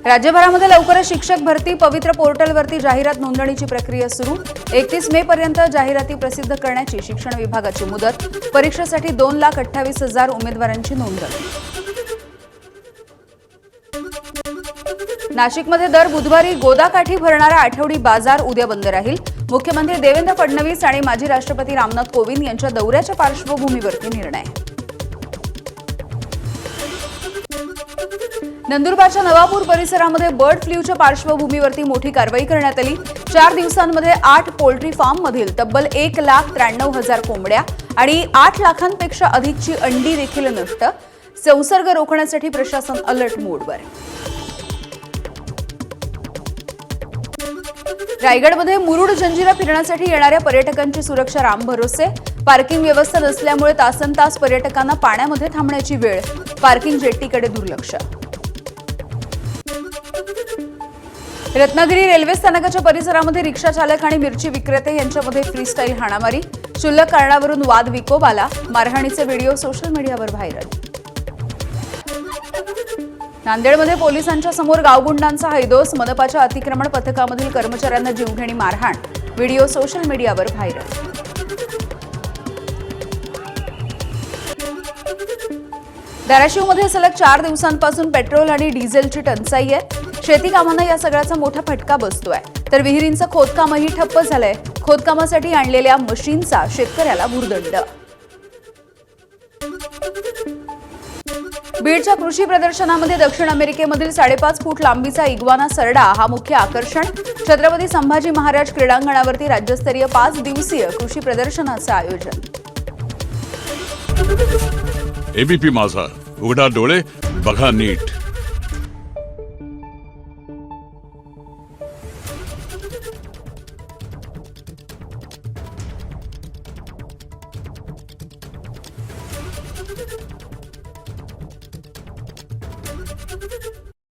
राज्यभरामध्ये लवकरच शिक्षक भरती पवित्र पोर्टलवरती जाहिरात नोंदणीची प्रक्रिया सुरू। 31 मे पर्यंत जाहिराती प्रसिद्ध करण्याची शिक्षण विभागाची मुदत। परीक्षेसाठी 2,28,000 उमेदवारांची नोंदणी। नाशिकमध्ये दर बुधवारी गोदाकाठी भरणारा आठवडी बाजार उद्या बंद राहील। मुख्यमंत्री देवेंद्र फडणवीस आणि माजी राष्ट्रपती रामनाथ कोविंद यांच्या दौऱ्याच्या पार्श्वभूमीवरती निर्णय। नंदुरबारच्या नवापूर परिसरामध्ये बर्ड फ्लूच्या पार्श्वभूमीवरती मोठी कारवाई करण्यात आली। 4 दिवसांमध्ये 8 पोल्ट्री फार्ममधील तब्बल 1,93,000 कोंबड्या आणि 8 लाखांपेक्षा अधिकची अंडी देखील नष्ट। संसर्ग रोखण्यासाठी प्रशासन अलर्ट मोडवर। रायगडमध्ये मुरुड जंजिरा फिरण्यासाठी येणाऱ्या पर्यटकांची सुरक्षा रामभरोसे। पार्किंग व्यवस्था नसल्यामुळे तासनतास पर्यटकांना पाण्यामध्ये थांबण्याची वेळ। पार्किंग जेट्टीकडे दुर्लक्ष। रत्नागिरी रेल्वे स्थानकाच्या परिसरामध्ये रिक्षा चालक आणि मिरची विक्रेते यांच्यामध्ये फ्रीस्टाईल हाणामारी। क्षुल्लक कारणावरून वाद विकोपाला। मारहाणीचे व्हिडिओ सोशल मीडियावर व्हायरल। नांदेडमध्ये पोलिसांच्या समोर गावगुंडांचा हैदोस। मनपाच्या अतिक्रमण पथकामधील कर्मचाऱ्यांना जीवघेणी मारहाण। व्हिडिओ सोशल मीडियावर व्हायरल। धाराशिवमध्ये सलग 4 दिवसांपासून पेट्रोल आणि डिझेलची टंचाई आहे। शेती कामांना या सगळ्याचा मोठा फटका बसतोय, तर विहिरींचं खोदकामही ठप्प झालंय। खोदकामासाठी आणलेल्या मशीनचा शेतकऱ्याला भुर्दंड। बीडच्या कृषी प्रदर्शनामध्ये दक्षिण अमेरिकेमधील 5.5 फूट लांबीचा इग्वाना सरडा हा मुख्य आकर्षण। छत्रपती संभाजी महाराज क्रीडांगणावरती राज्यस्तरीय 5 दिवसीय कृषी प्रदर्शनाचं आयोजन। एबीपी माझा, उघडा डोळे बघा नीट।